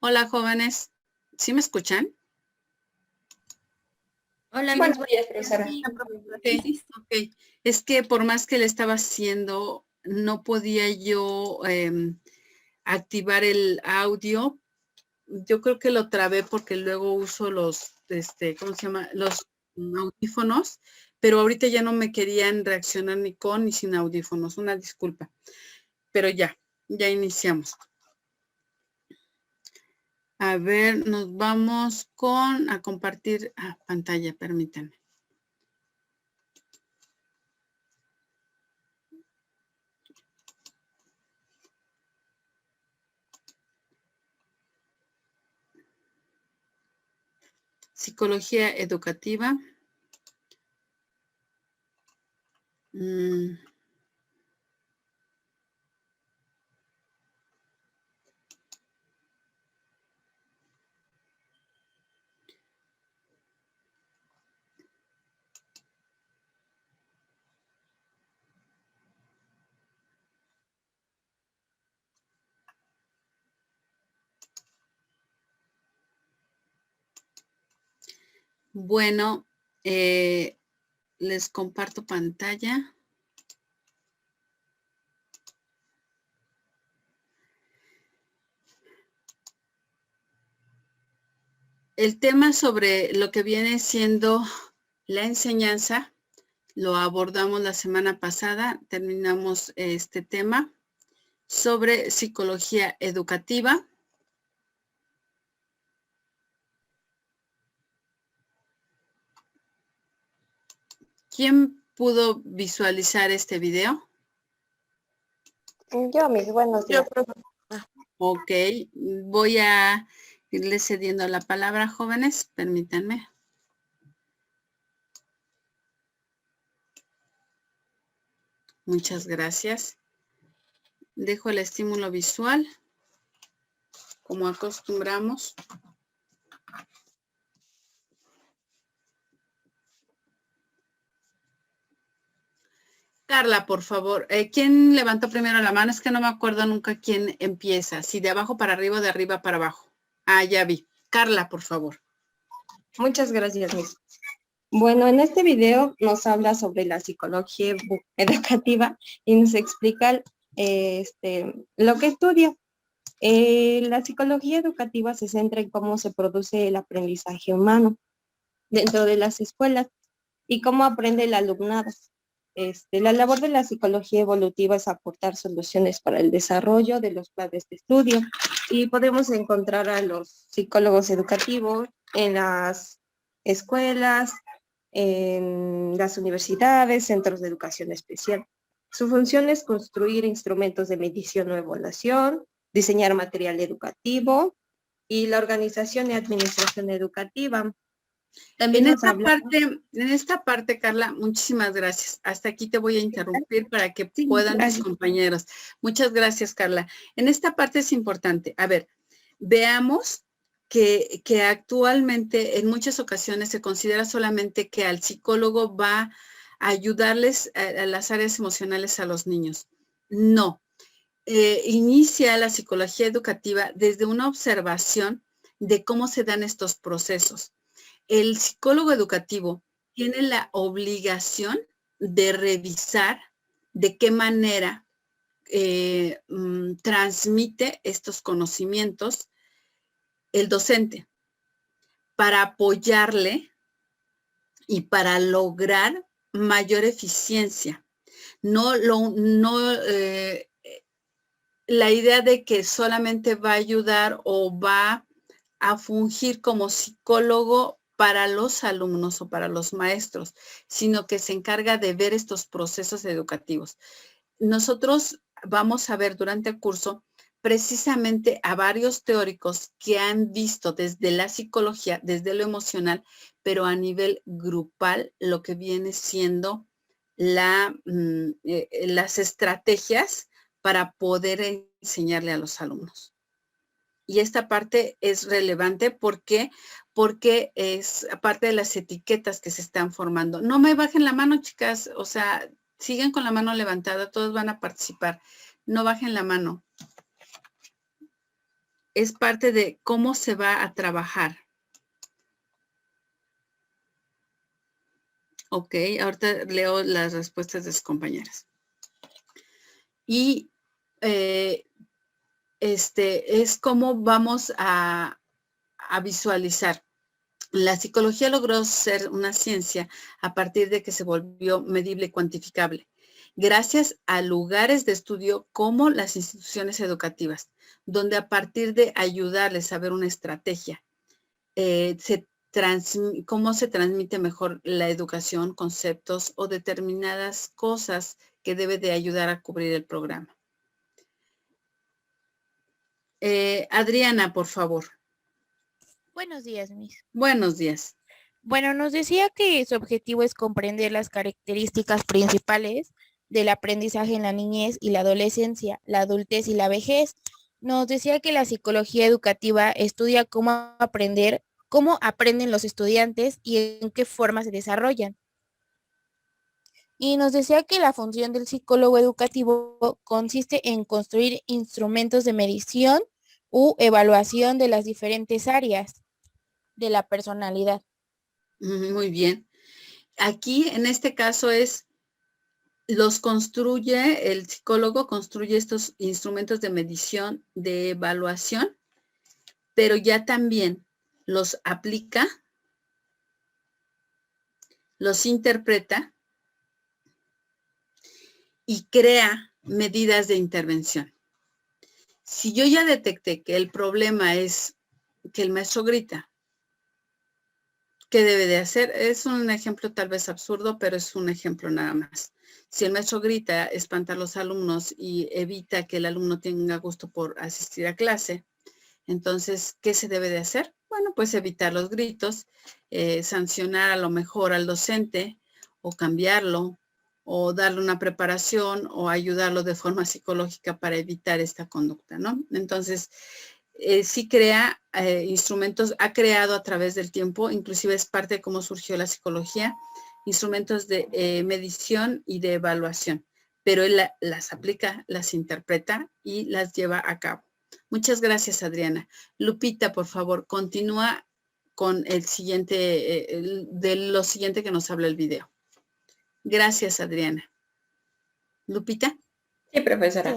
Hola, jóvenes. ¿Sí me escuchan? Hola, Buenos Miss. días, profesora. Sí, profesora. Ok, ok. Es que por más que le estaba haciendo, no podía yo activar el audio. Yo creo que lo trabé porque luego uso los, ¿cómo se llama? Los audífonos, pero ahorita ya no me querían reaccionar ni con ni sin audífonos. Una disculpa. Pero ya iniciamos. A ver, nos vamos a compartir pantalla, permítanme. Psicología educativa. Bueno, les comparto pantalla. El tema sobre lo que viene siendo la enseñanza, lo abordamos la semana pasada, terminamos este tema sobre psicología educativa. ¿Quién pudo visualizar este video? Yo, mis buenos días. Ok, voy a irle cediendo la palabra, jóvenes, permítanme. Muchas gracias. Dejo el estímulo visual, como acostumbramos. Carla, por favor. ¿Quién levantó primero la mano? Es que no me acuerdo nunca quién empieza. Si de abajo para arriba o de arriba para abajo. Ya vi. Carla, por favor. Muchas gracias, Miss. Bueno, en este video nos habla sobre la psicología educativa y nos explica lo que estudia. La psicología educativa se centra en cómo se produce el aprendizaje humano dentro de las escuelas y cómo aprende el alumnado. La labor de la psicología evolutiva es aportar soluciones para el desarrollo de los planes de estudio y podemos encontrar a los psicólogos educativos en las escuelas, en las universidades, centros de educación especial. Su función es construir instrumentos de medición o evaluación, diseñar material educativo y la organización y administración educativa. También En nos habla... esta parte, Carla, muchísimas gracias. Hasta aquí te voy a interrumpir para que Sí, puedan mis gracias. compañeros. Muchas gracias, Carla. En esta parte es importante. A ver, veamos que actualmente en muchas ocasiones se considera solamente que al psicólogo va a ayudarles a las áreas emocionales a los niños. No. Inicia la psicología educativa desde una observación de cómo se dan estos procesos. El psicólogo educativo tiene la obligación de revisar de qué manera transmite estos conocimientos el docente para apoyarle y para lograr mayor eficiencia. La idea de que solamente va a ayudar o va a fungir como psicólogo para los alumnos o para los maestros, sino que se encarga de ver estos procesos educativos. Nosotros vamos a ver durante el curso precisamente a varios teóricos que han visto desde la psicología, desde lo emocional, pero a nivel grupal, lo que viene siendo las estrategias para poder enseñarle a los alumnos. Y esta parte es relevante porque es parte de las etiquetas que se están formando. No me bajen la mano, chicas, o sea, siguen con la mano levantada, todos van a participar. No bajen la mano. es parte de cómo se va a trabajar. Ok, ahorita leo las respuestas de sus compañeras. Y es cómo vamos a visualizar. La psicología logró ser una ciencia a partir de que se volvió medible y cuantificable, gracias a lugares de estudio como las instituciones educativas, donde a partir de ayudarles a ver una estrategia, cómo se transmite mejor la educación, conceptos o determinadas cosas que debe de ayudar a cubrir el programa. Adriana, por favor. Buenos días, Miss. Buenos días. Bueno, nos decía que su objetivo es comprender las características principales del aprendizaje en la niñez y la adolescencia, la adultez y la vejez. Nos decía que la psicología educativa estudia cómo aprenden los estudiantes y en qué forma se desarrollan. Y nos decía que la función del psicólogo educativo consiste en construir instrumentos de medición u evaluación de las diferentes áreas de la personalidad. Muy bien. Aquí, en este caso, el psicólogo construye estos instrumentos de medición, de evaluación, pero ya también los aplica, los interpreta y crea medidas de intervención. Si yo ya detecté que el problema es que el maestro grita, ¿qué debe de hacer? Es un ejemplo tal vez absurdo, pero es un ejemplo nada más. Si el maestro grita, espanta a los alumnos y evita que el alumno tenga gusto por asistir a clase, entonces, ¿qué se debe de hacer? Bueno, pues evitar los gritos, sancionar a lo mejor al docente o cambiarlo o darle una preparación o ayudarlo de forma psicológica para evitar esta conducta, ¿no? Entonces, sí crea instrumentos, ha creado a través del tiempo, inclusive es parte de cómo surgió la psicología, instrumentos de medición y de evaluación, pero él las aplica, las interpreta y las lleva a cabo. Muchas gracias, Adriana. Lupita, por favor, continúa con el siguiente, de lo siguiente que nos habla el video. Gracias, Adriana. Lupita. Sí, profesora.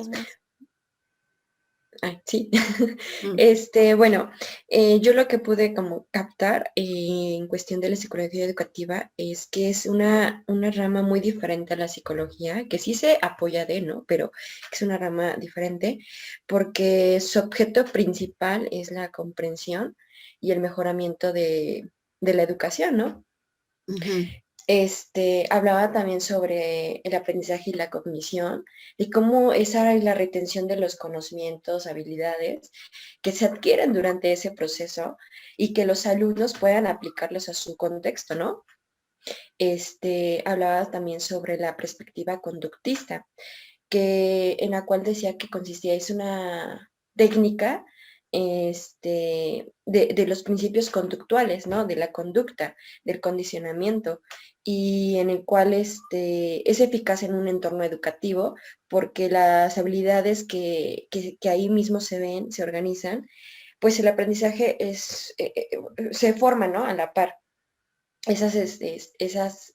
Sí. Bueno, yo lo que pude como captar en cuestión de la psicología educativa es que es una rama muy diferente a la psicología, que sí se apoya de, ¿no? Pero es una rama diferente porque su objeto principal es la comprensión y el mejoramiento de la educación, ¿no? Uh-huh. Hablaba también sobre el aprendizaje y la cognición y cómo esa es la retención de los conocimientos, habilidades que se adquieren durante ese proceso y que los alumnos puedan aplicarlos a su contexto, ¿no? Hablaba también sobre la perspectiva conductista, en la cual decía que consistía, es una técnica de los principios conductuales, ¿no? De la conducta, del condicionamiento, y en el cual es eficaz en un entorno educativo porque las habilidades que ahí mismo se ven, se organizan, pues el aprendizaje se forma, ¿no? A la par. Esas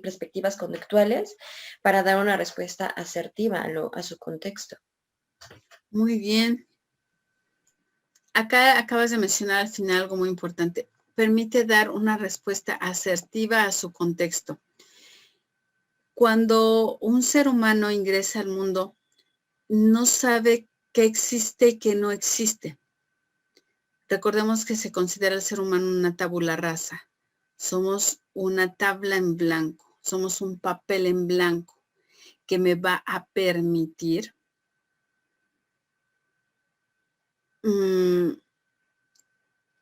perspectivas conductuales para dar una respuesta asertiva a su contexto. Muy bien. Acá acabas de mencionar al final algo muy importante. Permite dar una respuesta asertiva a su contexto. Cuando un ser humano ingresa al mundo, no sabe qué existe y qué no existe. Recordemos que se considera el ser humano una tabula rasa. Somos una tabla en blanco, somos un papel en blanco que me va a permitir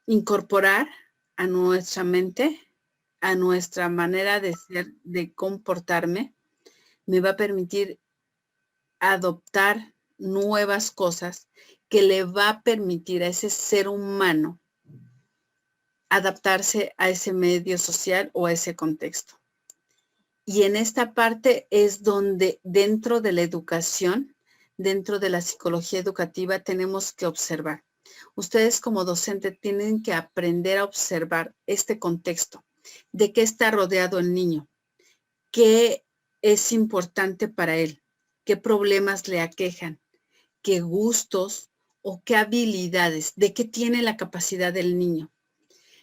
incorporar a nuestra mente, a nuestra manera de ser, de comportarme, me va a permitir adoptar nuevas cosas que le va a permitir a ese ser humano adaptarse a ese medio social o a ese contexto. Y en esta parte es donde dentro de la educación, dentro de la psicología educativa, tenemos que observar. Ustedes como docente tienen que aprender a observar este contexto, de qué está rodeado el niño, qué es importante para él, qué problemas le aquejan, qué gustos o qué habilidades, de qué tiene la capacidad del niño.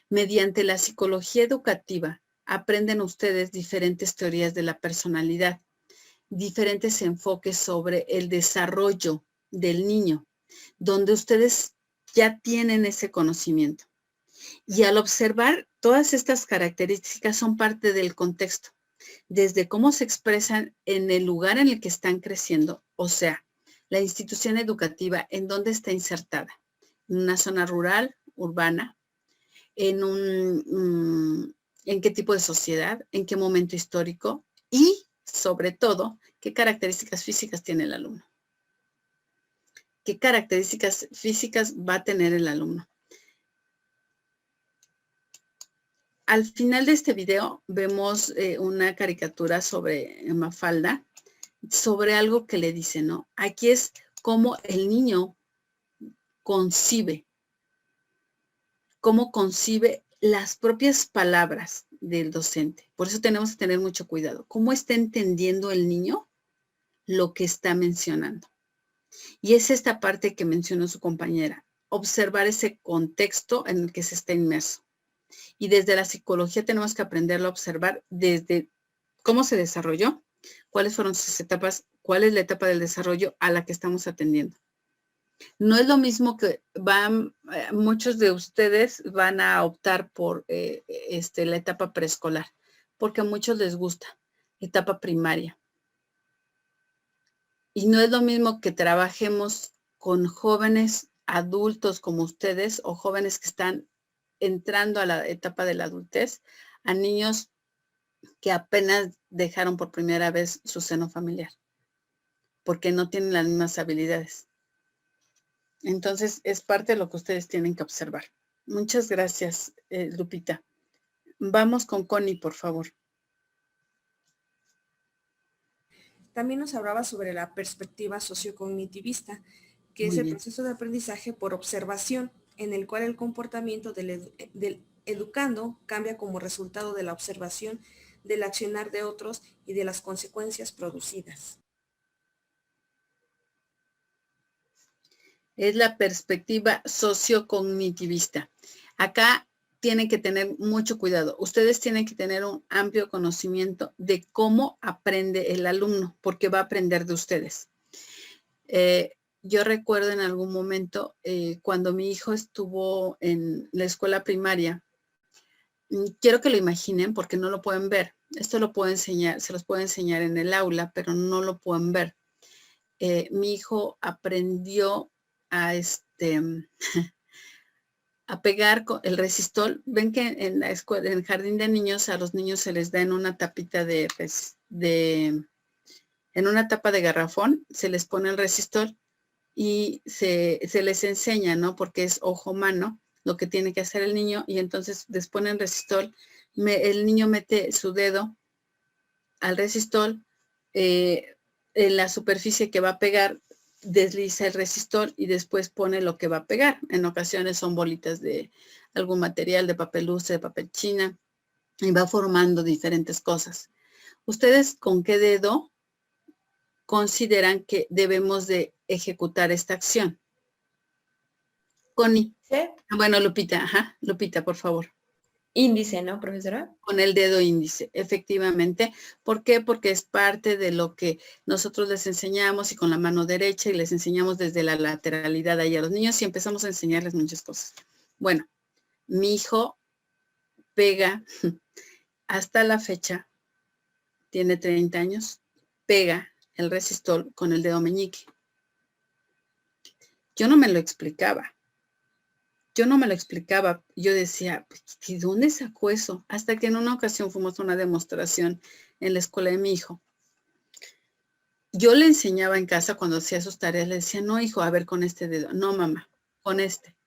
Mediante la psicología educativa, aprenden ustedes diferentes teorías de la personalidad, diferentes enfoques sobre el desarrollo del niño, donde ustedes ya tienen ese conocimiento. Y al observar todas estas características son parte del contexto, desde cómo se expresan en el lugar en el que están creciendo, o sea, la institución educativa en dónde está insertada, en una zona rural, urbana, en qué tipo de sociedad, en qué momento histórico y, sobre todo, qué características físicas tiene el alumno. ¿Qué características físicas va a tener el alumno? Al final de este video vemos una caricatura sobre Mafalda, sobre algo que le dice, ¿no? Aquí es cómo el niño concibe, cómo concibe las propias palabras del docente. Por eso tenemos que tener mucho cuidado. ¿Cómo está entendiendo el niño lo que está mencionando? Y es esta parte que mencionó su compañera, observar ese contexto en el que se está inmerso. Y desde la psicología tenemos que aprenderlo a observar desde cómo se desarrolló, cuáles fueron sus etapas, cuál es la etapa del desarrollo a la que estamos atendiendo. No es lo mismo que muchos de ustedes van a optar por la etapa preescolar, porque a muchos les gusta, etapa primaria. Y no es lo mismo que trabajemos con jóvenes adultos como ustedes o jóvenes que están entrando a la etapa de la adultez, a niños que apenas dejaron por primera vez su seno familiar, porque no tienen las mismas habilidades. Entonces, es parte de lo que ustedes tienen que observar. Muchas gracias, Lupita. Vamos con Connie, por favor. También nos hablaba sobre la perspectiva sociocognitivista, que es el proceso de aprendizaje por observación, en el cual el comportamiento del educando cambia como resultado de la observación del accionar de otros y de las consecuencias producidas. Es la perspectiva sociocognitivista. Acá tienen que tener mucho cuidado. Ustedes tienen que tener un amplio conocimiento de cómo aprende el alumno, porque va a aprender de ustedes. Yo recuerdo en algún momento cuando mi hijo estuvo en la escuela primaria, quiero que lo imaginen porque no lo pueden ver. Esto lo puedo enseñar, se los puedo enseñar en el aula, pero no lo pueden ver. Mi hijo aprendió a a pegar con el resistol. Ven que en la escuela, en el jardín de niños, a los niños se les da en una tapita en una tapa de garrafón, se les pone el resistol y se les enseña, ¿no? Porque es ojo-mano lo que tiene que hacer el niño, y entonces les ponen resistol, el niño mete su dedo al resistol, en la superficie que va a pegar, desliza el resistol y después pone lo que va a pegar. En ocasiones son bolitas de algún material, de papel lustre, de papel china, y va formando diferentes cosas. ¿Ustedes con qué dedo consideran que debemos de ejecutar esta acción? Connie. ¿Sí? Bueno, Lupita, ajá. Lupita, por favor. Índice, ¿no, profesora? Con el dedo índice, efectivamente. ¿Por qué? Porque es parte de lo que nosotros les enseñamos, y con la mano derecha, y les enseñamos desde la lateralidad ahí a los niños y empezamos a enseñarles muchas cosas. Bueno, mi hijo pega, hasta la fecha, tiene 30 años, pega el resistol con el dedo meñique. Yo no me lo explicaba. Yo decía, ¿de dónde sacó eso? Hasta que en una ocasión fuimos a una demostración en la escuela de mi hijo. Yo le enseñaba en casa cuando hacía sus tareas, le decía, no, hijo, a ver con este dedo. No, mamá, con este.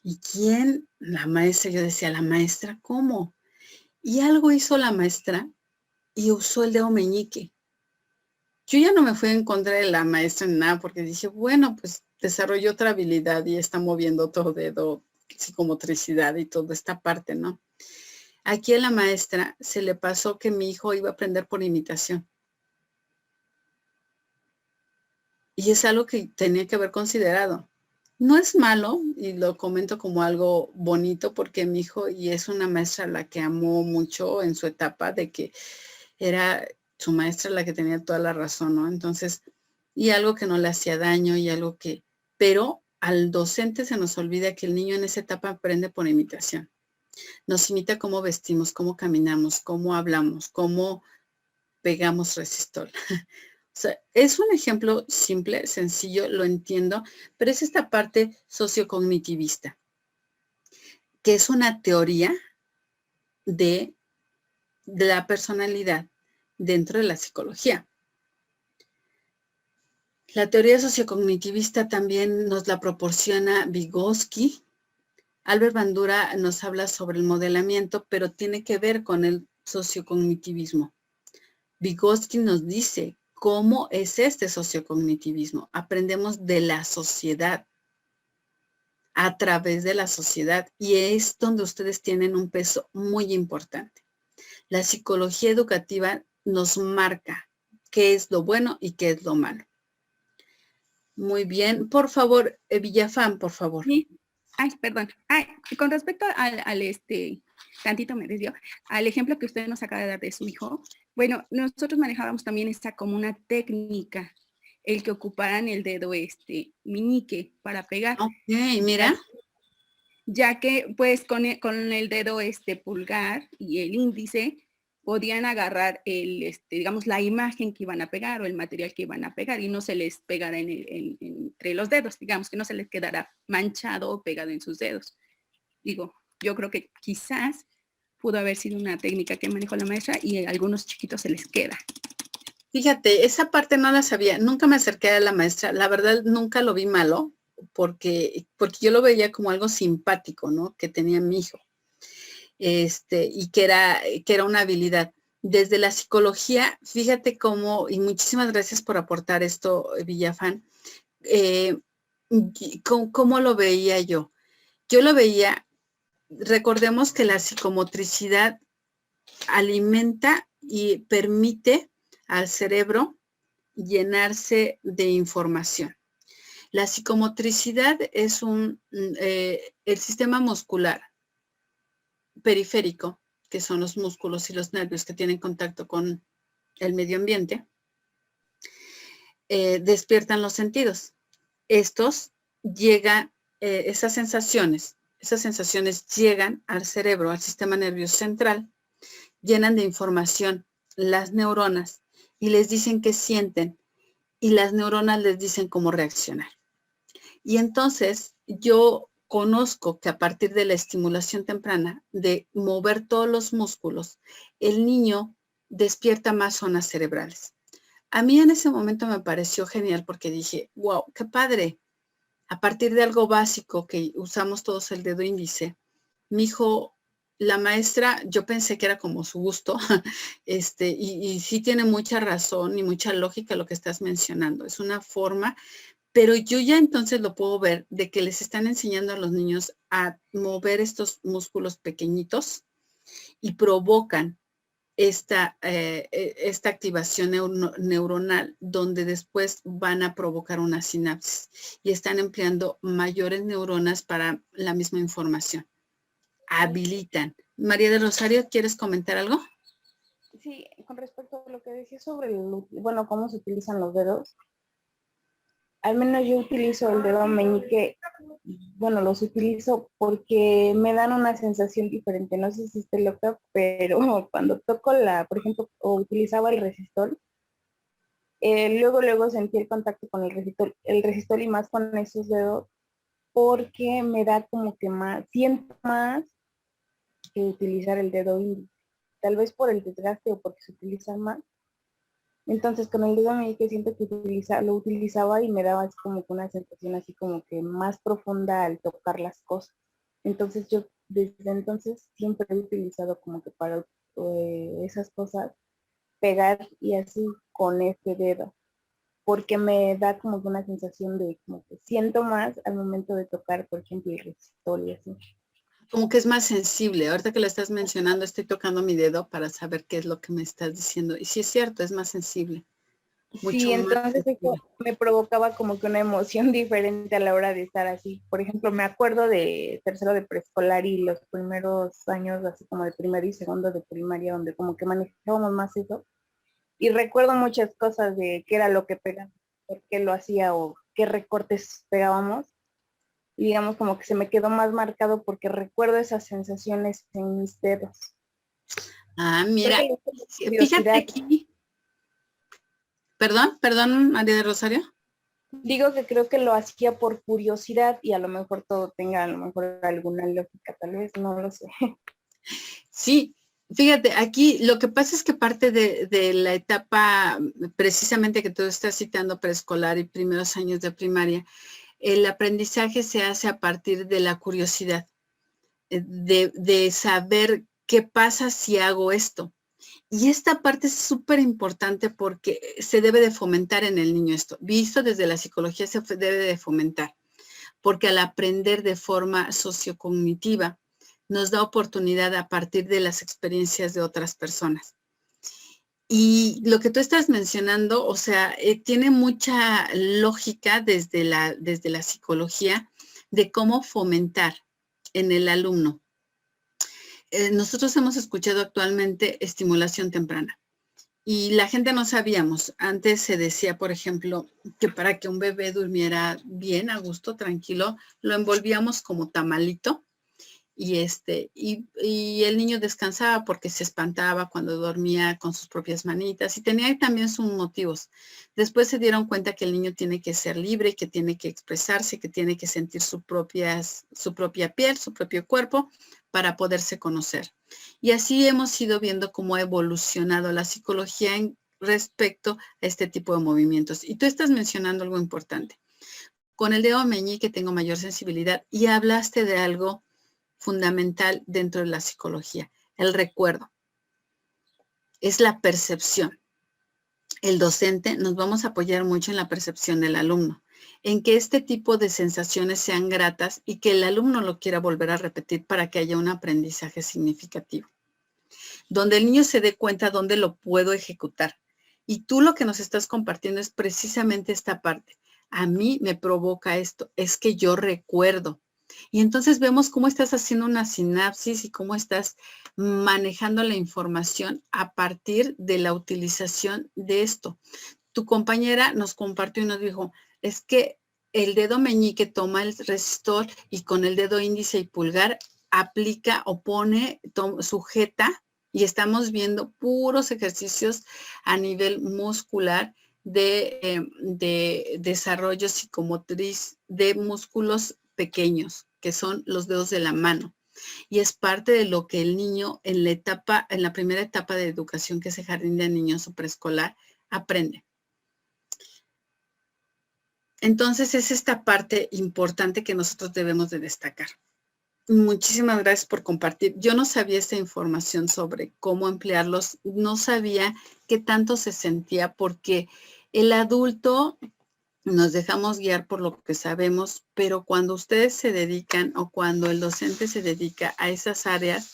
¿Y quién? La maestra. Yo decía, ¿la maestra cómo? Y algo hizo la maestra y usó el dedo meñique. Yo ya no me fui a encontrar de la maestra en nada, porque dije, bueno, pues desarrolló otra habilidad y está moviendo otro dedo, psicomotricidad y toda esta parte, ¿no? Aquí a la maestra se le pasó que mi hijo iba a aprender por imitación. Y es algo que tenía que haber considerado. No es malo, y lo comento como algo bonito, porque mi hijo, y es una maestra a la que amó mucho en su etapa, de que era su maestra la que tenía toda la razón, ¿no? Entonces, y algo que no le hacía daño, y algo que, pero al docente se nos olvida que el niño en esa etapa aprende por imitación. Nos imita cómo vestimos, cómo caminamos, cómo hablamos, cómo pegamos resistol. O sea, es un ejemplo simple, sencillo, lo entiendo, pero es esta parte sociocognitivista, que es una teoría de la personalidad dentro de la psicología. La teoría sociocognitivista también nos la proporciona Vygotsky. Albert Bandura nos habla sobre el modelamiento, pero tiene que ver con el sociocognitivismo. Vygotsky nos dice cómo es este sociocognitivismo. Aprendemos de la sociedad, a través de la sociedad, y es donde ustedes tienen un peso muy importante. La psicología educativa nos marca qué es lo bueno y qué es lo malo. Muy bien, por favor, Villafán, por favor. Sí. Ay, perdón. Ay, con respecto tantito me desvió, al ejemplo que usted nos acaba de dar de su hijo, bueno, nosotros manejábamos también esta como una técnica, el que ocuparan el dedo meñique para pegar. Ok, mira. Ya que pues con el dedo pulgar y el índice podían agarrar digamos, la imagen que iban a pegar o el material que iban a pegar y no se les pegara entre los dedos, digamos, que no se les quedara manchado o pegado en sus dedos. Digo, yo creo que quizás pudo haber sido una técnica que manejó la maestra y a algunos chiquitos se les queda. Fíjate, esa parte no la sabía, nunca me acerqué a la maestra, la verdad nunca lo vi malo, porque yo lo veía como algo simpático, ¿no? Que tenía mi hijo. Y que era una habilidad. Desde la psicología, fíjate cómo, y muchísimas gracias por aportar esto, Villafán, ¿cómo lo veía yo? Yo lo veía, recordemos que la psicomotricidad alimenta y permite al cerebro llenarse de información. La psicomotricidad es el sistema muscular periférico, que son los músculos y los nervios que tienen contacto con el medio ambiente, despiertan los sentidos. Estos llegan, esas sensaciones llegan al cerebro, al sistema nervioso central, llenan de información las neuronas y les dicen qué sienten y las neuronas les dicen cómo reaccionar. Y entonces yo conozco que a partir de la estimulación temprana, de mover todos los músculos, el niño despierta más zonas cerebrales. A mí en ese momento me pareció genial porque dije, wow, qué padre. A partir de algo básico que usamos todos el dedo índice, mi hijo, la maestra, yo pensé que era como su gusto, y sí tiene mucha razón y mucha lógica lo que estás mencionando. Es una forma, pero yo ya entonces lo puedo ver de que les están enseñando a los niños a mover estos músculos pequeñitos y provocan esta activación neuronal donde después van a provocar una sinapsis y están empleando mayores neuronas para la misma información. Habilitan. María del Rosario, ¿quieres comentar algo? Sí, con respecto a lo que decía sobre, cómo se utilizan los dedos, al menos yo utilizo el dedo meñique, los utilizo porque me dan una sensación diferente, no sé si esté loca, pero cuando toco por ejemplo, o utilizaba el resistol, luego sentí el contacto con el resistol y más con esos dedos, porque me da como que siento más que utilizar el dedo índice, tal vez por el desgaste o porque se utiliza más. Entonces con el dedo meñique siento que lo utilizaba y me daba así como que una sensación así como que más profunda al tocar las cosas. Entonces yo desde entonces siempre he utilizado como que para esas cosas pegar y así con este dedo. porque me da como que una sensación de como que siento más al momento de tocar, por ejemplo, el resistor y así. Como que es más sensible. Ahorita que lo estás mencionando, estoy tocando mi dedo para saber qué es lo que me estás diciendo. Y sí es cierto, es más sensible. Mucho Sí, más entonces eso sensible. me provocaba como que una emoción diferente a la hora de estar así. Por ejemplo, me acuerdo de tercero de preescolar y los primeros años, así como de primero y segundo de primaria, donde como que manejábamos más eso. Y recuerdo muchas cosas de qué era lo que pegaba, por qué lo hacía o qué recortes pegábamos. Y digamos como que se me quedó más marcado porque recuerdo esas sensaciones en mis dedos. Ah, Creo mira, que es fíjate curiosidad. aquí. Perdón, María de Rosario. Digo que creo que lo hacía por curiosidad y a lo mejor todo tenga a lo mejor alguna lógica, tal vez, no lo sé. Sí, fíjate, aquí lo que pasa es que parte de la etapa precisamente que tú estás citando, preescolar y primeros años de primaria, el aprendizaje se hace a partir de la curiosidad, de saber qué pasa si hago esto. Y esta parte es súper importante porque se debe de fomentar en el niño esto. Visto desde la psicología se debe de fomentar, porque al aprender de forma sociocognitiva nos da oportunidad a partir de las experiencias de otras personas. Y lo que tú estás mencionando, o sea, tiene mucha lógica desde la psicología de cómo fomentar en el alumno. Nosotros hemos escuchado actualmente estimulación temprana. Y la gente no sabíamos. Antes se decía, por ejemplo, que para que un bebé durmiera bien, a gusto, tranquilo, lo envolvíamos como tamalito y el niño descansaba porque se espantaba cuando dormía con sus propias manitas y tenía también sus motivos. Después se dieron cuenta que el niño tiene que ser libre, que tiene que expresarse, que tiene que sentir su propia piel, su propio cuerpo para poderse conocer. Y así hemos ido viendo cómo ha evolucionado la psicología en respecto a este tipo de movimientos. Y tú estás mencionando algo importante. Con el dedo meñique tengo mayor sensibilidad y hablaste de algo fundamental dentro de la psicología, el recuerdo. Es la percepción. El docente nos vamos a apoyar mucho en la percepción del alumno, en que este tipo de sensaciones sean gratas y que el alumno lo quiera volver a repetir para que haya un aprendizaje significativo. Donde el niño se dé cuenta dónde lo puedo ejecutar. Y tú lo que nos estás compartiendo es precisamente esta parte. A mí me provoca esto, es que yo recuerdo. Y entonces vemos cómo estás haciendo una sinapsis y cómo estás manejando la información a partir de la utilización de esto. Tu compañera nos compartió y nos dijo, es que el dedo meñique toma el resistor y con el dedo índice y pulgar aplica o pone, sujeta y estamos viendo puros ejercicios a nivel muscular de desarrollo psicomotriz de músculos pequeños, que son los dedos de la mano. Y es parte de lo que el niño en la primera etapa de educación, que es el jardín de niños o preescolar, aprende. Entonces es esta parte importante que nosotros debemos de destacar. Muchísimas gracias por compartir. Yo no sabía esta información sobre cómo emplearlos, no sabía qué tanto se sentía porque el adulto nos dejamos guiar por lo que sabemos, pero cuando ustedes se dedican o cuando el docente se dedica a esas áreas,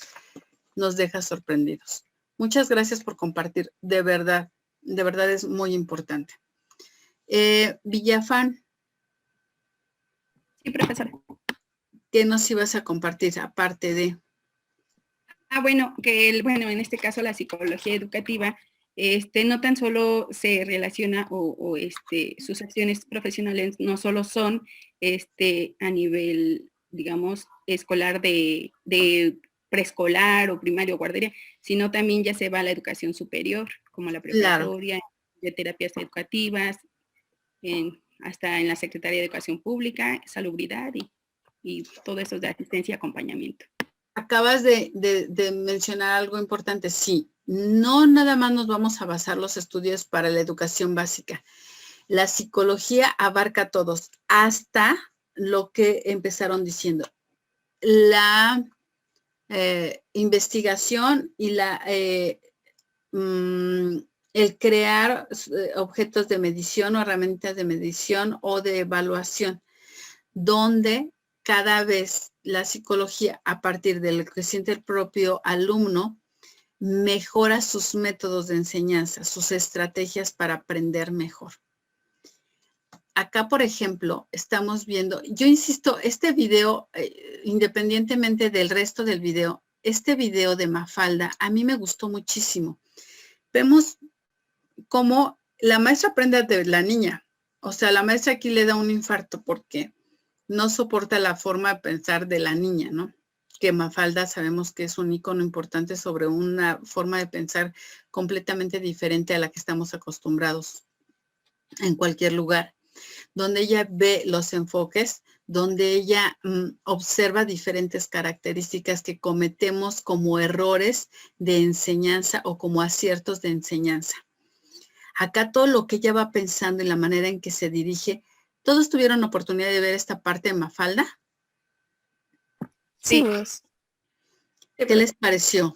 nos deja sorprendidos. Muchas gracias por compartir, de verdad es muy importante. Villafán. Sí, profesora. ¿Qué nos ibas a compartir aparte de? Bueno, en este caso la psicología educativa no tan solo se relaciona sus acciones profesionales no solo son a nivel, digamos, escolar de preescolar o primario o guardería, sino también ya se va a la educación superior, como la preparatoria, claro, de terapias educativas, hasta en la Secretaría de Educación Pública, Salubridad y todo eso de asistencia y acompañamiento. Acabas de mencionar algo importante. Sí, no nada más nos vamos a basar los estudios para la educación básica. La psicología abarca a todos, hasta lo que empezaron diciendo. La investigación y el crear objetos de medición o herramientas de medición o de evaluación, donde cada vez la psicología, a partir de lo que siente el propio alumno, mejora sus métodos de enseñanza, sus estrategias para aprender mejor. Acá, por ejemplo, estamos viendo, yo insisto, este video, independientemente del resto del video, este video de Mafalda, a mí me gustó muchísimo. Vemos cómo la maestra aprende de la niña. O sea, la maestra aquí le da un infarto porque no soporta la forma de pensar de la niña, ¿no? Que Mafalda sabemos que es un icono importante sobre una forma de pensar completamente diferente a la que estamos acostumbrados en cualquier lugar, donde ella ve los enfoques, donde ella observa diferentes características que cometemos como errores de enseñanza o como aciertos de enseñanza. Acá todo lo que ella va pensando y la manera en que se dirige, ¿todos tuvieron oportunidad de ver esta parte de Mafalda? Sí. ¿Qué les pareció?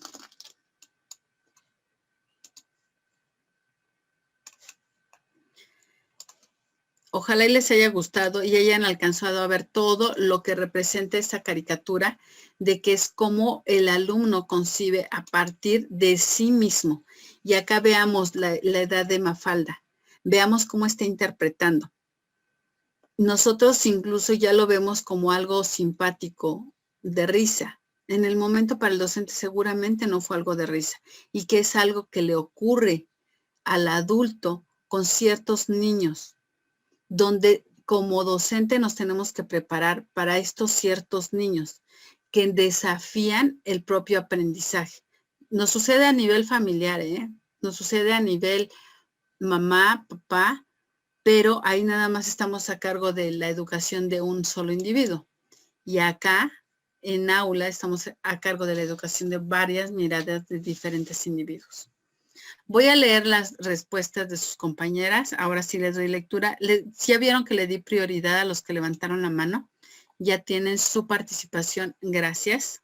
Ojalá y les haya gustado y hayan alcanzado a ver todo lo que representa esa caricatura de que es como el alumno concibe a partir de sí mismo. Y acá veamos la edad de Mafalda. Veamos cómo está interpretando. Nosotros incluso ya lo vemos como algo simpático, de risa. En el momento para el docente seguramente no fue algo de risa y que es algo que le ocurre al adulto con ciertos niños, donde como docente nos tenemos que preparar para estos ciertos niños que desafían el propio aprendizaje. Nos sucede a nivel familiar, nos sucede a nivel mamá, papá, pero ahí nada más estamos a cargo de la educación de un solo individuo. Y acá, en aula, estamos a cargo de la educación de varias miradas de diferentes individuos. Voy a leer las respuestas de sus compañeras. Ahora sí les doy lectura. ¿Ya vieron que le di prioridad a los que levantaron la mano? Ya tienen su participación. Gracias.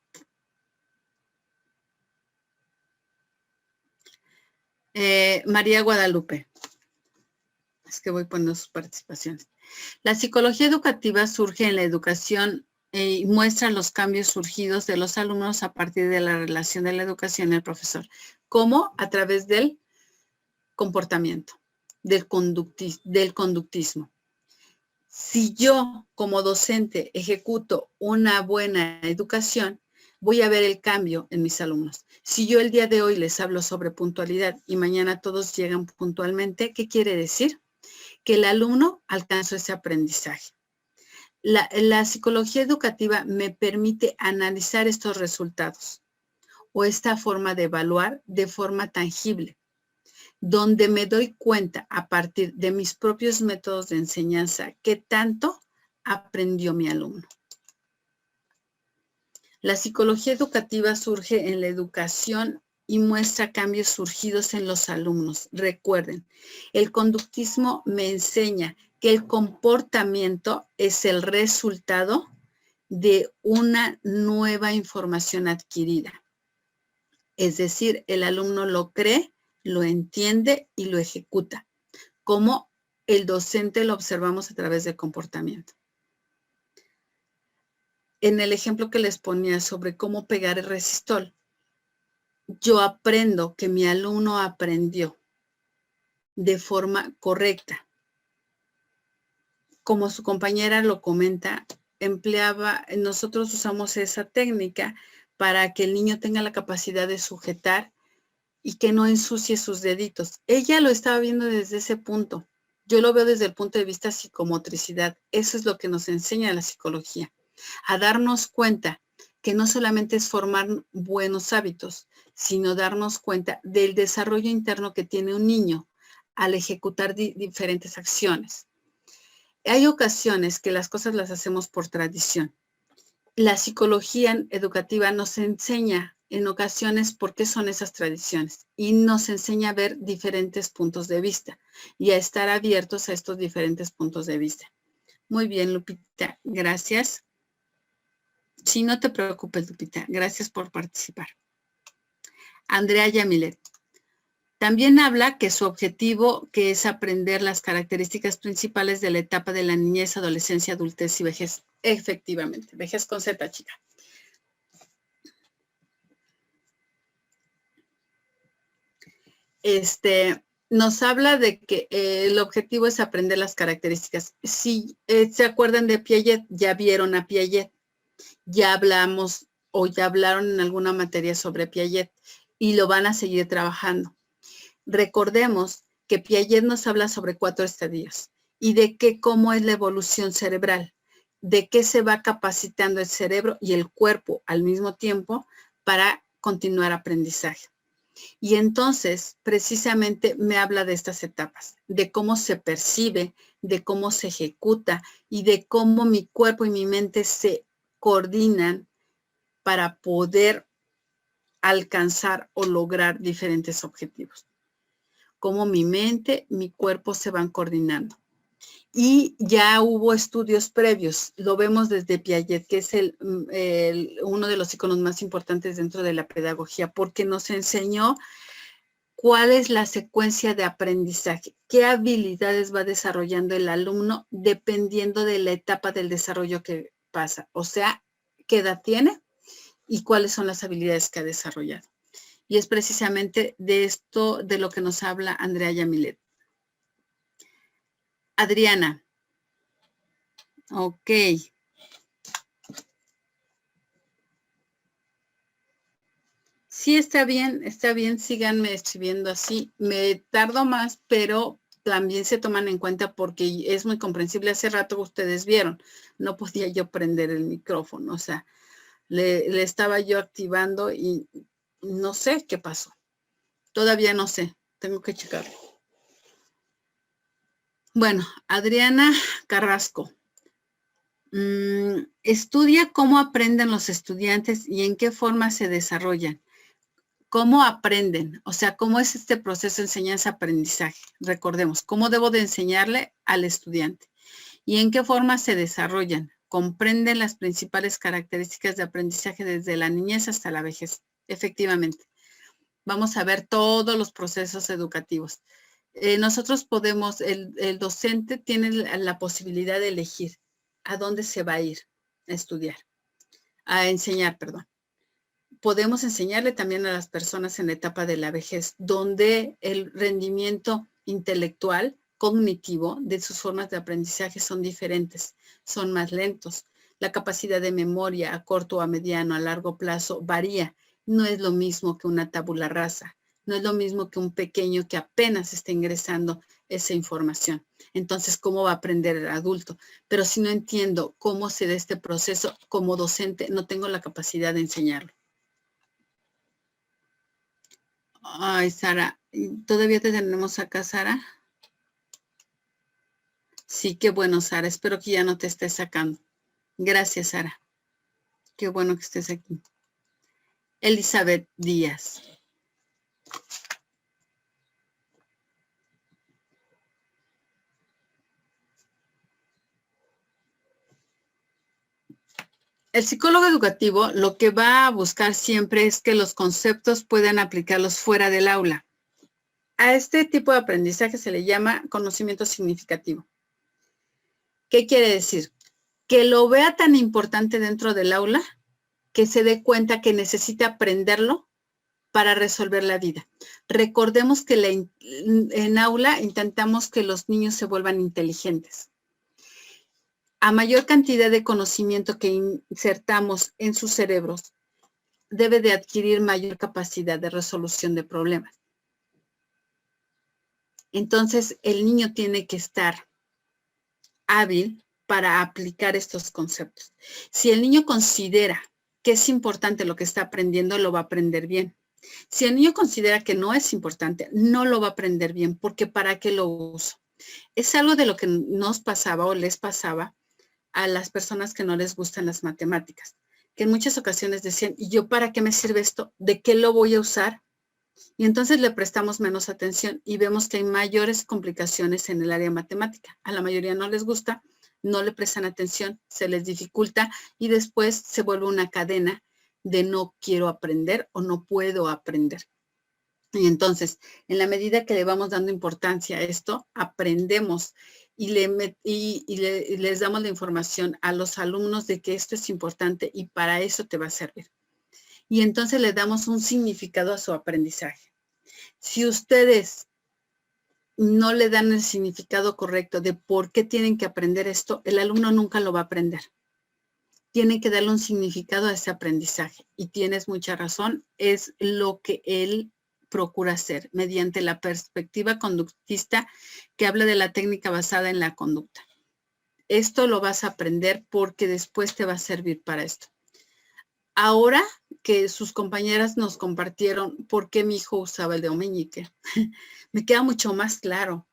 María Guadalupe. Es que voy poniendo sus participaciones. La psicología educativa surge en la educación y muestra los cambios surgidos de los alumnos a partir de la relación de la educación y el profesor. ¿Cómo? A través del comportamiento, del conductismo. Si yo como docente ejecuto una buena educación, voy a ver el cambio en mis alumnos. Si yo el día de hoy les hablo sobre puntualidad y mañana todos llegan puntualmente, ¿qué quiere decir? Que el alumno alcanzó ese aprendizaje. La psicología educativa me permite analizar estos resultados o esta forma de evaluar de forma tangible, donde me doy cuenta a partir de mis propios métodos de enseñanza qué tanto aprendió mi alumno. La psicología educativa surge en la educación y muestra cambios surgidos en los alumnos. Recuerden, el conductismo me enseña que el comportamiento es el resultado de una nueva información adquirida. Es decir, el alumno lo cree, lo entiende y lo ejecuta, como el docente lo observamos a través del comportamiento. En el ejemplo que les ponía sobre cómo pegar el resistol, yo aprendo que mi alumno aprendió de forma correcta. Como su compañera lo comenta, nosotros usamos esa técnica para que el niño tenga la capacidad de sujetar y que no ensucie sus deditos. Ella lo estaba viendo desde ese punto. Yo lo veo desde el punto de vista psicomotricidad. Eso es lo que nos enseña la psicología, a darnos cuenta que no solamente es formar buenos hábitos, sino darnos cuenta del desarrollo interno que tiene un niño al ejecutar diferentes acciones. Hay ocasiones que las cosas las hacemos por tradición. La psicología educativa nos enseña en ocasiones por qué son esas tradiciones y nos enseña a ver diferentes puntos de vista y a estar abiertos a estos diferentes puntos de vista. Muy bien, Lupita, gracias. Sí, no te preocupes, Lupita, gracias por participar. Andrea Yamilet. También habla que su objetivo, que es aprender las características principales de la etapa de la niñez, adolescencia, adultez y vejez. Efectivamente, vejez con Z, chica. Nos habla de que el objetivo es aprender las características. Si se acuerdan de Piaget, ya vieron a Piaget, ya hablamos o ya hablaron en alguna materia sobre Piaget y lo van a seguir trabajando. Recordemos que Piaget nos habla sobre 4 estadios y de cómo es la evolución cerebral, de qué se va capacitando el cerebro y el cuerpo al mismo tiempo para continuar aprendizaje. Y entonces, precisamente me habla de estas etapas, de cómo se percibe, de cómo se ejecuta y de cómo mi cuerpo y mi mente se coordinan para poder alcanzar o lograr diferentes objetivos. Cómo mi mente, mi cuerpo se van coordinando. Y ya hubo estudios previos, lo vemos desde Piaget, que es uno de los iconos más importantes dentro de la pedagogía, porque nos enseñó cuál es la secuencia de aprendizaje, qué habilidades va desarrollando el alumno dependiendo de la etapa del desarrollo que pasa, o sea, qué edad tiene y cuáles son las habilidades que ha desarrollado. Y es precisamente de esto de lo que nos habla Andrea Yamilet. Adriana. Ok. Sí, está bien, síganme escribiendo así. Me tardo más, pero también se toman en cuenta porque es muy comprensible. Hace rato ustedes vieron, no podía yo prender el micrófono, o sea, le estaba yo activando y no sé qué pasó. Todavía no sé, tengo que checarlo. Bueno, Adriana Carrasco. Estudia cómo aprenden los estudiantes y en qué forma se desarrollan. ¿Cómo aprenden? O sea, ¿cómo es este proceso de enseñanza-aprendizaje? Recordemos, ¿cómo debo de enseñarle al estudiante? ¿Y en qué forma se desarrollan? Comprenden las principales características de aprendizaje desde la niñez hasta la vejez. Efectivamente. Vamos a ver todos los procesos educativos. Nosotros podemos, el docente tiene la posibilidad de elegir a dónde se va a ir a estudiar, a enseñar, perdón. Podemos enseñarle también a las personas en la etapa de la vejez, donde el rendimiento intelectual, cognitivo, de sus formas de aprendizaje son diferentes, son más lentos. La capacidad de memoria a corto, a mediano, a largo plazo varía. No es lo mismo que una tabula rasa, no es lo mismo que un pequeño que apenas está ingresando esa información. Entonces, ¿cómo va a aprender el adulto? Pero si no entiendo cómo se da este proceso, como docente no tengo la capacidad de enseñarlo. Ay, Sara, ¿todavía te tenemos acá, Sara? Sí, qué bueno, Sara. Espero que ya no te estés sacando. Gracias, Sara. Qué bueno que estés aquí. Elizabeth Díaz. El psicólogo educativo lo que va a buscar siempre es que los conceptos puedan aplicarlos fuera del aula. A este tipo de aprendizaje se le llama conocimiento significativo. ¿Qué quiere decir? Que lo vea tan importante dentro del aula que se dé cuenta que necesita aprenderlo para resolver la vida. Recordemos que en aula intentamos que los niños se vuelvan inteligentes. A mayor cantidad de conocimiento que insertamos en sus cerebros, debe de adquirir mayor capacidad de resolución de problemas. Entonces, el niño tiene que estar hábil para aplicar estos conceptos. Si el niño considera que es importante lo que está aprendiendo, lo va a aprender bien. Si el niño considera que no es importante, no lo va a aprender bien, porque ¿para qué lo uso? Es algo de lo que nos pasaba o les pasaba a las personas que no les gustan las matemáticas, que en muchas ocasiones decían, ¿y yo para qué me sirve esto? ¿De qué lo voy a usar? Y entonces le prestamos menos atención y vemos que hay mayores complicaciones en el área matemática. A la mayoría no les gusta, no le prestan atención, se les dificulta y después se vuelve una cadena de no quiero aprender o no puedo aprender. Y entonces, en la medida que le vamos dando importancia a esto, aprendemos y les damos la información a los alumnos de que esto es importante y para eso te va a servir. Y entonces le damos un significado a su aprendizaje. Si ustedes no le dan el significado correcto de por qué tienen que aprender esto, el alumno nunca lo va a aprender. Tienen que darle un significado a ese aprendizaje. Y tienes mucha razón, es lo que él procura hacer mediante la perspectiva conductista que habla de la técnica basada en la conducta. Esto lo vas a aprender porque después te va a servir para esto. Ahora que sus compañeras nos compartieron por qué mi hijo usaba el dedo meñique, me queda mucho más claro,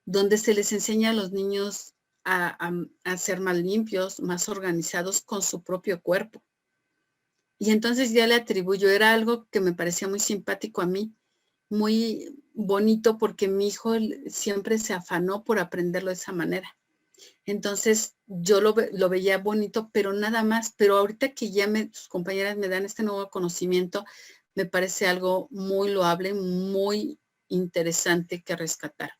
donde se les enseña a los niños a ser más limpios, más organizados con su propio cuerpo. Y entonces ya le atribuyo, era algo que me parecía muy simpático a mí, muy bonito porque mi hijo siempre se afanó por aprenderlo de esa manera. Entonces yo lo veía bonito, pero nada más. Pero ahorita que ya sus compañeras me dan este nuevo conocimiento, me parece algo muy loable, muy interesante que rescatar.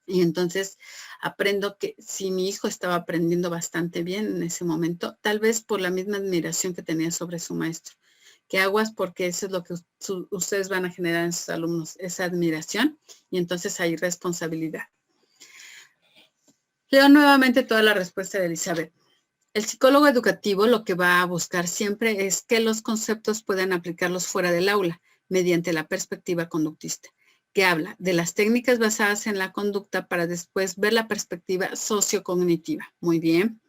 Y entonces aprendo que si mi hijo estaba aprendiendo bastante bien en ese momento, tal vez por la misma admiración que tenía sobre su maestro. Que aguas porque eso es lo que ustedes van a generar en sus alumnos, esa admiración, y entonces hay responsabilidad. Leo nuevamente toda la respuesta de Elizabeth. El psicólogo educativo lo que va a buscar siempre es que los conceptos puedan aplicarlos fuera del aula mediante la perspectiva conductista, que habla de las técnicas basadas en la conducta para después ver la perspectiva sociocognitiva. Muy bien.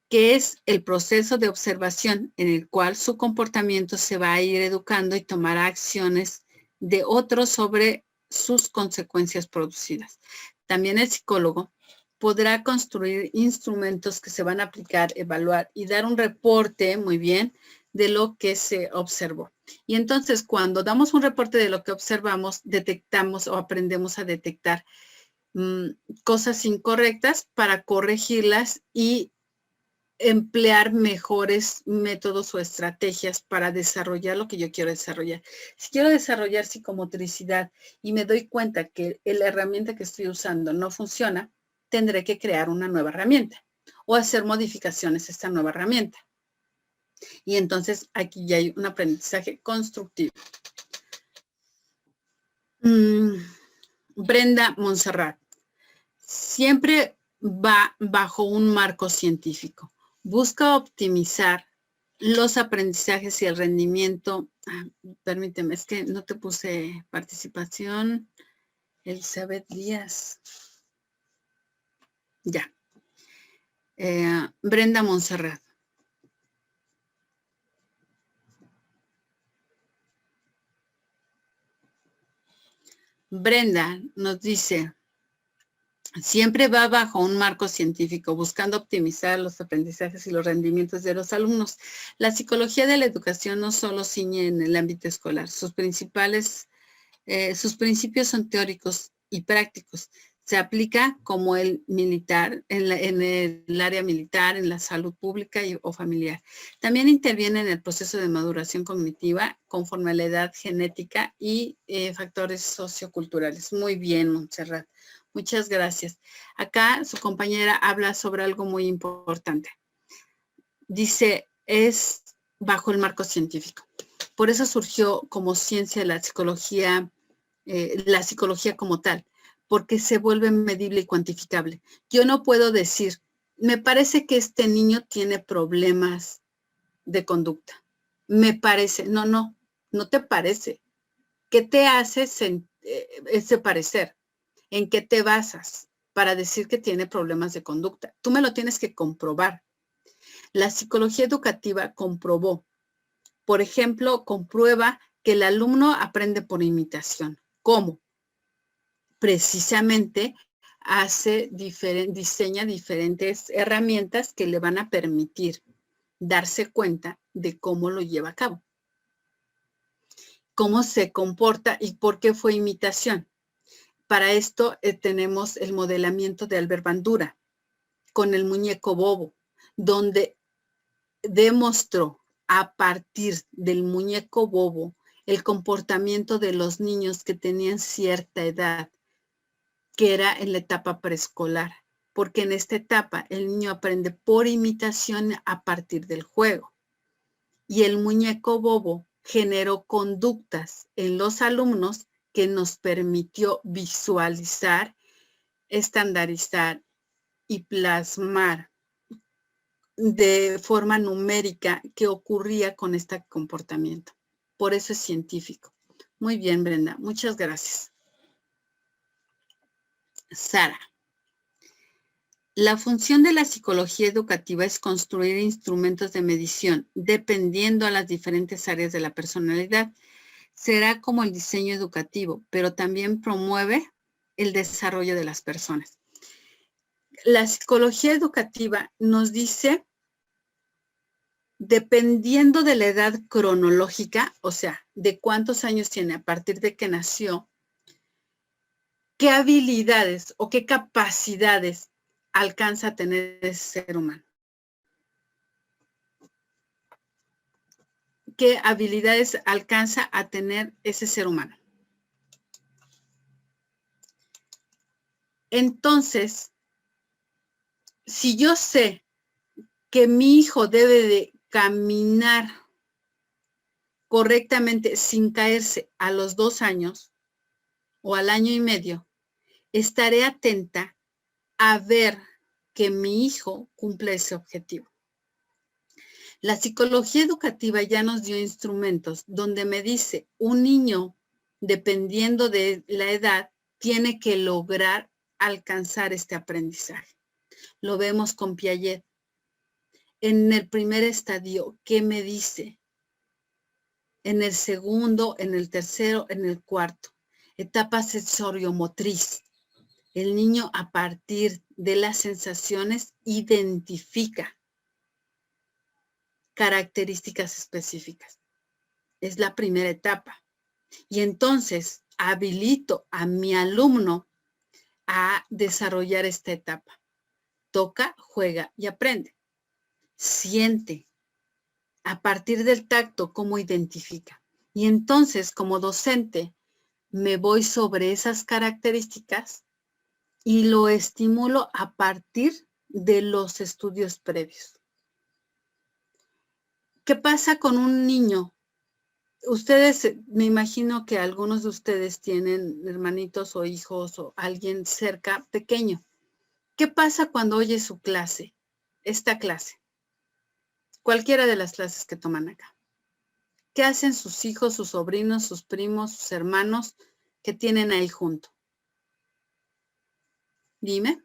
Que es el proceso de observación en el cual su comportamiento se va a ir educando y tomará acciones de otros sobre sus consecuencias producidas. También el psicólogo podrá construir instrumentos que se van a aplicar, evaluar y dar un reporte, muy bien, de lo que se observó. Y entonces, cuando damos un reporte de lo que observamos, detectamos o aprendemos a detectar cosas incorrectas para corregirlas y emplear mejores métodos o estrategias para desarrollar lo que yo quiero desarrollar. Si quiero desarrollar psicomotricidad y me doy cuenta que la herramienta que estoy usando no funciona, tendré que crear una nueva herramienta o hacer modificaciones a esta nueva herramienta. Y entonces aquí ya hay un aprendizaje constructivo. Brenda Montserrat. Siempre va bajo un marco científico. Busca optimizar los aprendizajes y el rendimiento. Permíteme, es que no te puse participación. Elizabeth Díaz. Ya. Brenda Montserrat. Brenda nos dice, siempre va bajo un marco científico, buscando optimizar los aprendizajes y los rendimientos de los alumnos. La psicología de la educación no solo ciñe en el ámbito escolar. Sus principios son teóricos y prácticos. Se aplica como el militar, en el área militar, en la salud pública o familiar. También interviene en el proceso de maduración cognitiva conforme a la edad genética y factores socioculturales. Muy bien, Montserrat. Muchas gracias. Acá su compañera habla sobre algo muy importante. Dice, es bajo el marco científico. Por eso surgió como ciencia la psicología como tal, porque se vuelve medible y cuantificable. Yo no puedo decir, me parece que este niño tiene problemas de conducta. Me parece, no te parece. ¿Qué te hace ese parecer? ¿En qué te basas para decir que tiene problemas de conducta? Tú me lo tienes que comprobar. La psicología educativa comprobó, por ejemplo, comprueba que el alumno aprende por imitación. ¿Cómo? Precisamente diseña diferentes herramientas que le van a permitir darse cuenta de cómo lo lleva a cabo, cómo se comporta y por qué fue imitación. Para esto tenemos el modelamiento de Albert Bandura con el muñeco bobo, donde demostró a partir del muñeco bobo el comportamiento de los niños que tenían cierta edad, que era en la etapa preescolar, porque en esta etapa el niño aprende por imitación a partir del juego. Y el muñeco bobo generó conductas en los alumnos que nos permitió visualizar, estandarizar y plasmar de forma numérica qué ocurría con este comportamiento. Por eso es científico. Muy bien, Brenda. Muchas gracias. Sara. La función de la psicología educativa es construir instrumentos de medición dependiendo a las diferentes áreas de la personalidad. Será como el diseño educativo, pero también promueve el desarrollo de las personas. La psicología educativa nos dice, dependiendo de la edad cronológica, o sea, de cuántos años tiene a partir de que nació, qué habilidades o qué capacidades alcanza a tener ese ser humano. ¿Qué habilidades alcanza a tener ese ser humano? Entonces, si yo sé que mi hijo debe de caminar correctamente sin caerse a los 2 años o al año y medio, estaré atenta a ver que mi hijo cumple ese objetivo. La psicología educativa ya nos dio instrumentos donde me dice un niño, dependiendo de la edad, tiene que lograr alcanzar este aprendizaje. Lo vemos con Piaget. En el primer estadio, ¿qué me dice? En el segundo, en el tercero, en el cuarto. Etapa sensoriomotriz. El niño a partir de las sensaciones identifica características específicas. Es la primera etapa. Y entonces habilito a mi alumno a desarrollar esta etapa. Toca, juega y aprende. Siente. A partir del tacto, cómo identifica. Y entonces, como docente, me voy sobre esas características y lo estimulo a partir de los estudios previos. ¿Qué pasa con un niño? Ustedes, me imagino que algunos de ustedes tienen hermanitos o hijos o alguien cerca pequeño. ¿Qué pasa cuando oye su clase? Esta clase. Cualquiera de las clases que toman acá. ¿Qué hacen sus hijos, sus sobrinos, sus primos, sus hermanos que tienen ahí junto? Dime.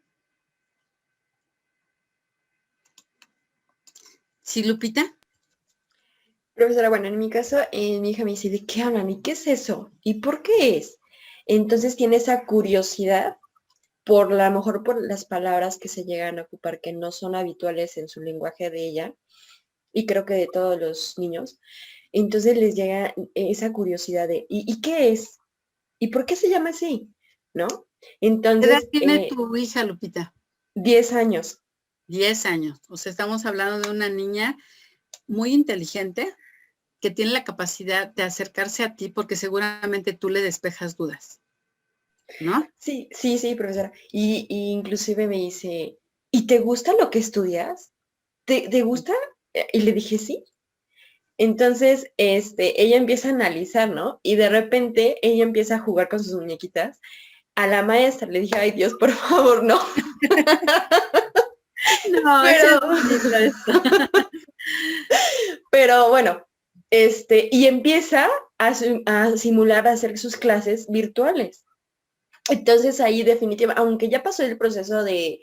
¿Sí, Lupita? Profesora, bueno, en mi caso, mi hija me dice, ¿de qué hablan? ¿Y qué es eso? ¿Y por qué es? Entonces tiene esa curiosidad por a lo mejor por las palabras que se llegan a ocupar, que no son habituales en su lenguaje de ella, y creo que de todos los niños. Entonces les llega esa curiosidad de, ¿y qué es? ¿Y por qué se llama así? ¿No? ¿Qué edad Entonces, tiene tu hija, Lupita? 10 años. 10 años. O sea, estamos hablando de una niña muy inteligente que tiene la capacidad de acercarse a ti porque seguramente tú le despejas dudas, ¿no? Sí, profesora. Y inclusive me dice, ¿y te gusta lo que estudias? ¿Te gusta? Y le dije, sí. Entonces, ella empieza a analizar, ¿no? Y de repente ella empieza a jugar con sus muñequitas. A la maestra le dije, ay Dios, por favor, no. No, pero bueno, y empieza a simular a hacer sus clases virtuales. Entonces ahí definitivamente, aunque ya pasó el proceso de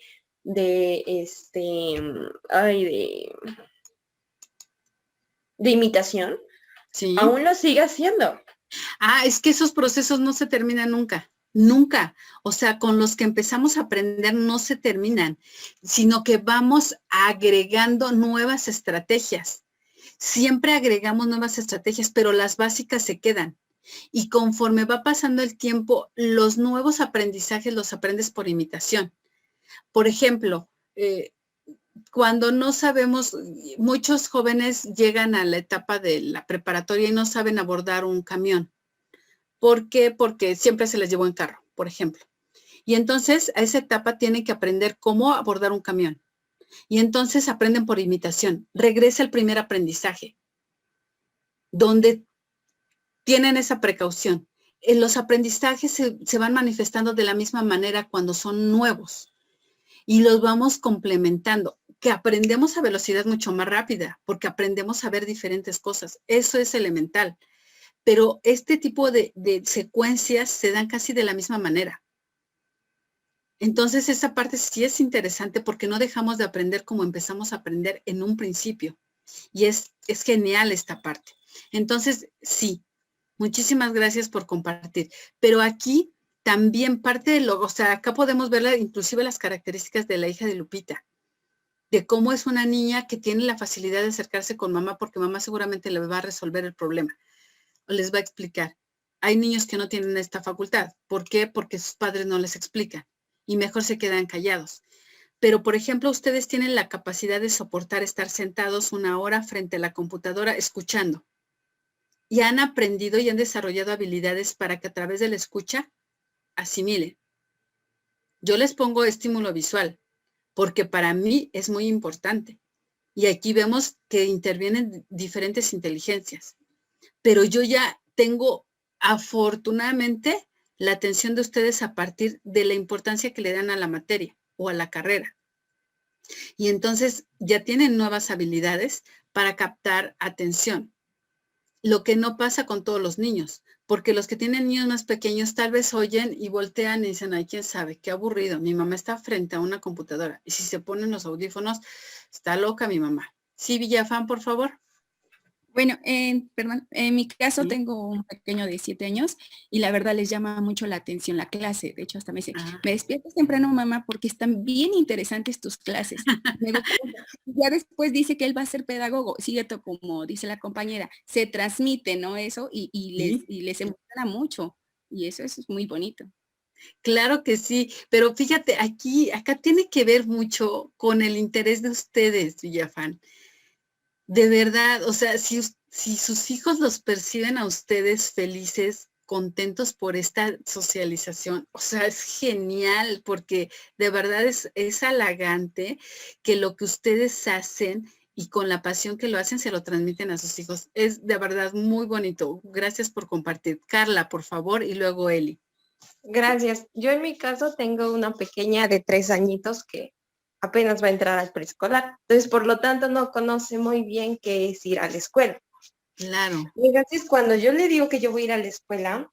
imitación, sí. Aún lo sigue haciendo. Ah, es que esos procesos no se terminan nunca. Nunca. O sea, con los que empezamos a aprender no se terminan, sino que vamos agregando nuevas estrategias. Siempre agregamos nuevas estrategias, pero las básicas se quedan. Y conforme va pasando el tiempo, los nuevos aprendizajes los aprendes por imitación. Por ejemplo, cuando no sabemos, muchos jóvenes llegan a la etapa de la preparatoria y no saben abordar un camión. ¿Por qué? Porque siempre se les llevó en carro, por ejemplo. Y entonces a esa etapa tienen que aprender cómo abordar un camión. Y entonces aprenden por imitación. Regresa el primer aprendizaje, donde tienen esa precaución. Los aprendizajes se van manifestando de la misma manera cuando son nuevos y los vamos complementando, que aprendemos a velocidad mucho más rápida porque aprendemos a ver diferentes cosas. Eso es elemental. Pero este tipo de secuencias se dan casi de la misma manera. Entonces esa parte sí es interesante porque no dejamos de aprender como empezamos a aprender en un principio. Y es genial esta parte. Entonces, sí, muchísimas gracias por compartir. Pero aquí también parte de lo, o sea, acá podemos ver inclusive las características de la hija de Lupita, de cómo es una niña que tiene la facilidad de acercarse con mamá porque mamá seguramente le va a resolver el problema o les va a explicar. Hay niños que no tienen esta facultad. ¿Por qué? Porque sus padres no les explican y mejor se quedan callados. Pero, por ejemplo, ustedes tienen la capacidad de soportar estar sentados 1 hora frente a la computadora escuchando. Y han aprendido y han desarrollado habilidades para que a través de la escucha asimilen. Yo les pongo estímulo visual, porque para mí es muy importante. Y aquí vemos que intervienen diferentes inteligencias. Pero yo ya tengo, afortunadamente, la atención de ustedes a partir de la importancia que le dan a la materia o a la carrera. Y entonces ya tienen nuevas habilidades para captar atención. Lo que no pasa con todos los niños, porque los que tienen niños más pequeños tal vez oyen y voltean y dicen, ay, quién sabe, qué aburrido, mi mamá está frente a una computadora y si se ponen los audífonos, está loca mi mamá. Sí, Villafán, por favor. Bueno, perdón, en mi caso Sí. tengo un pequeño de 7 años y la verdad les llama mucho la atención la clase. De hecho, hasta me dice, me despiertas temprano, mamá, porque están bien interesantes tus clases. Me gusta mucho. Ya después dice que él va a ser pedagogo, cierto, como dice la compañera, se transmite, ¿no? Eso y les emociona mucho y eso es muy bonito. Claro que sí, pero fíjate, acá tiene que ver mucho con el interés de ustedes, Villafán. De verdad, o sea, si sus hijos los perciben a ustedes felices, contentos por esta socialización, o sea, es genial porque de verdad es halagante que lo que ustedes hacen y con la pasión que lo hacen se lo transmiten a sus hijos. Es de verdad muy bonito. Gracias por compartir. Carla, por favor, y luego Eli. Gracias. Yo en mi caso tengo una pequeña de 3 añitos que apenas va a entrar al preescolar. Entonces, por lo tanto, no conoce muy bien qué es ir a la escuela. Claro. Y entonces, cuando yo le digo que yo voy a ir a la escuela,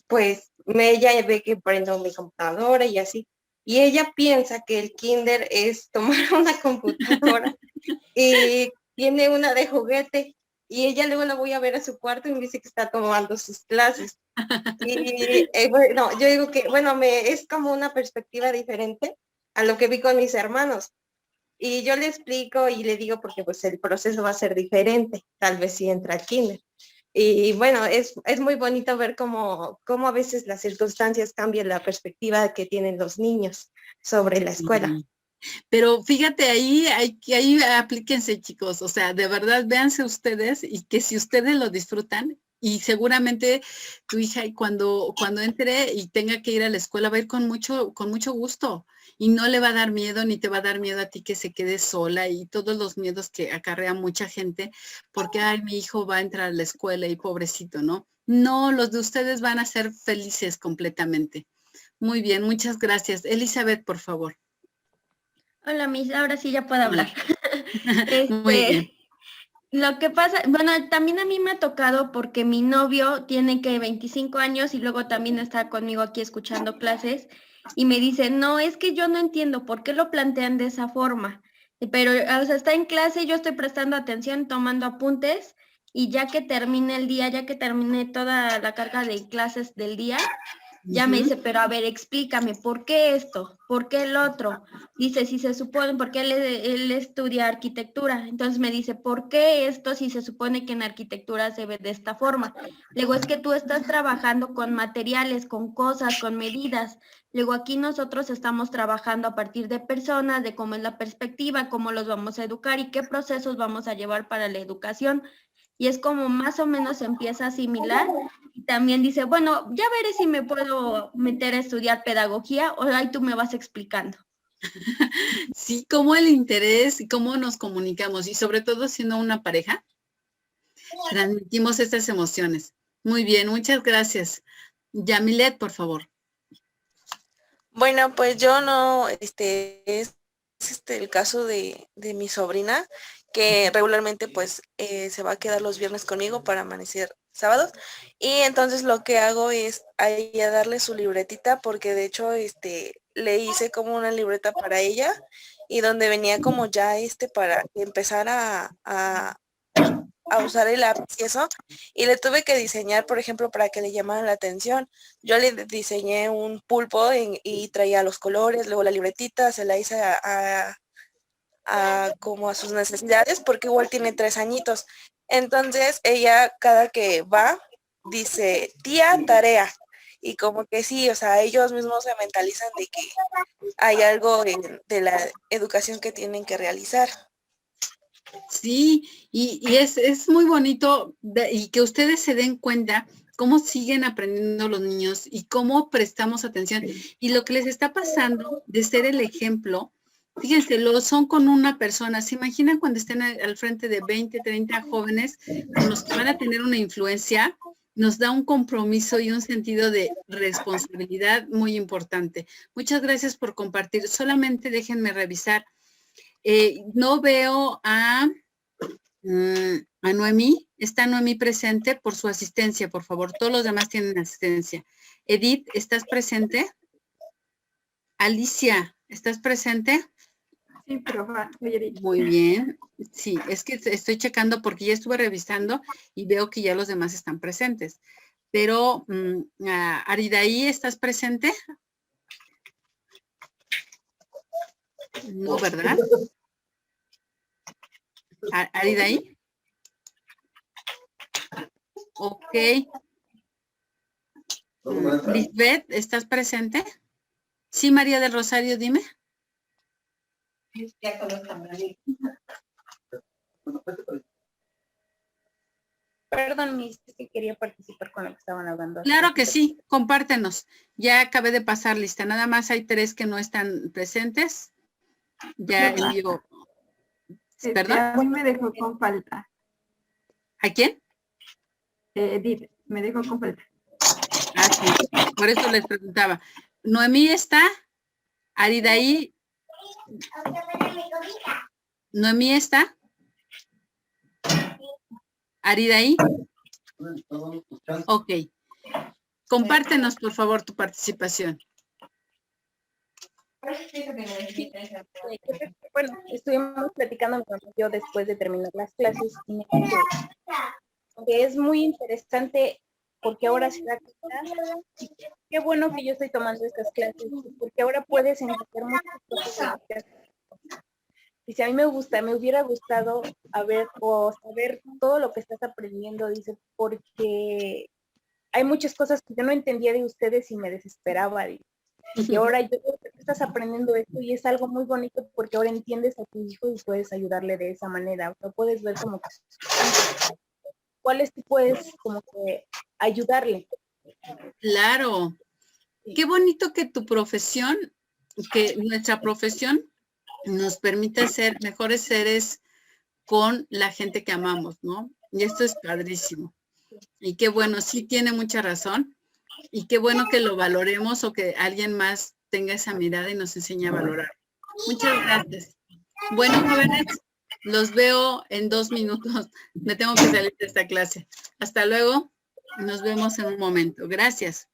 pues ella ve que prendo mi computadora y así. Y ella piensa que el kinder es tomar una computadora y tiene una de juguete. Y ella luego la voy a ver a su cuarto y me dice que está tomando sus clases. Y bueno, yo digo que, bueno, es como una perspectiva diferente a lo que vi con mis hermanos. Y yo le explico y le digo porque pues el proceso va a ser diferente, tal vez si entra al kinder. Y bueno, es muy bonito ver cómo a veces las circunstancias cambian la perspectiva que tienen los niños sobre la escuela. Pero fíjate, ahí aplíquense, chicos, o sea, de verdad, véanse ustedes y que si ustedes lo disfrutan, y seguramente tu hija cuando entre y tenga que ir a la escuela va a ir con mucho gusto y no le va a dar miedo ni te va a dar miedo a ti que se quede sola y todos los miedos que acarrea mucha gente porque, ay, mi hijo va a entrar a la escuela y pobrecito, ¿no? No, los de ustedes van a ser felices completamente. Muy bien, muchas gracias. Elizabeth, por favor. Hola, Miss, ahora sí ya puedo hablar. Muy bien. Lo que pasa, bueno, también a mí me ha tocado porque mi novio tiene que 25 años y luego también está conmigo aquí escuchando clases y me dice, no, es que yo no entiendo por qué lo plantean de esa forma, pero, o sea, está en clase, yo estoy prestando atención, tomando apuntes y ya que termine el día, ya que termine toda la carga de clases del día, Ya me dice, pero a ver, explícame, ¿por qué esto? ¿Por qué el otro? Dice, si se supone, porque él estudia arquitectura, entonces me dice, ¿por qué esto si se supone que en arquitectura se ve de esta forma? Luego es que tú estás trabajando con materiales, con cosas, con medidas. Luego aquí nosotros estamos trabajando a partir de personas, de cómo es la perspectiva, cómo los vamos a educar y qué procesos vamos a llevar para la educación. Y es como más o menos empieza a asimilar. Y también dice, bueno, ya veré si me puedo meter a estudiar pedagogía o ahí tú me vas explicando. Sí, cómo el interés y cómo nos comunicamos y sobre todo siendo una pareja, transmitimos estas emociones. Muy bien, muchas gracias. Yamilet, por favor. Bueno, pues yo no, es el caso de mi sobrina, que regularmente pues se va a quedar los viernes conmigo para amanecer sábados, y entonces lo que hago es a ella darle su libretita, porque de hecho le hice como una libreta para ella, y donde venía como ya para empezar a usar el lápiz y eso, y le tuve que diseñar, por ejemplo, para que le llamara la atención. Yo le diseñé un pulpo y traía los colores, luego la libretita se la hice como a sus necesidades, porque igual tiene 3 añitos. Entonces ella cada que va dice, tía, tarea. Y como que sí, o sea, ellos mismos se mentalizan de que hay algo de la educación que tienen que realizar. Sí, y es muy bonito y que ustedes se den cuenta cómo siguen aprendiendo los niños y cómo prestamos atención. Y lo que les está pasando de ser el ejemplo, fíjense, lo son con una persona. ¿Se imaginan cuando estén al frente de 20, 30 jóvenes con los que van a tener una influencia? Nos da un compromiso y un sentido de responsabilidad muy importante. Muchas gracias por compartir. Solamente déjenme revisar. No veo a Noemí. ¿Está Noemí presente? Por su asistencia, por favor. Todos los demás tienen asistencia. Edith, ¿estás presente? Alicia, ¿estás presente? Sí, profe, soy Edith. Muy bien. Sí, es que estoy checando porque ya estuve revisando y veo que ya los demás están presentes. Pero, Aridaí, ¿estás presente? No, ¿verdad? ¿Aridaí? Ok. Lisbeth, ¿estás presente? Sí, María del Rosario, dime. Perdón, Miss, es que quería participar con lo que estaban hablando. Claro que sí, compártenos. Ya acabé de pasar lista, nada más hay 3 que no están presentes. Ya envío. ¿Perdón? A mí me dejó con falta. ¿A quién? Edith, me dejó con falta. Ah, sí, por eso les preguntaba. Noemí está, Aridaí. Noemí está. Aridaí. Ok. Compártenos, por favor, tu participación. Bueno, estuvimos platicando yo después de terminar las clases y me dijo que es muy interesante porque ahora se da cuenta. Qué bueno que yo estoy tomando estas clases porque ahora puedes entender muchas cosas. Dice, a mí me hubiera gustado saber todo lo que estás aprendiendo, dice, porque hay muchas cosas que yo no entendía de ustedes y me desesperaba. Y ahora yo veo que estás aprendiendo esto y es algo muy bonito porque ahora entiendes a tu hijo y puedes ayudarle de esa manera. O sea, puedes ver como que cuáles tú puedes como que ayudarle. Claro. Qué bonito que tu profesión, que nuestra profesión nos permite ser mejores seres con la gente que amamos, ¿no? Y esto es padrísimo. Y qué bueno, sí tiene mucha razón. Y qué bueno que lo valoremos o que alguien más tenga esa mirada y nos enseñe a valorar. Muchas gracias. Bueno, jóvenes, los veo en 2 minutos. Me tengo que salir de esta clase. Hasta luego. Nos vemos en un momento. Gracias.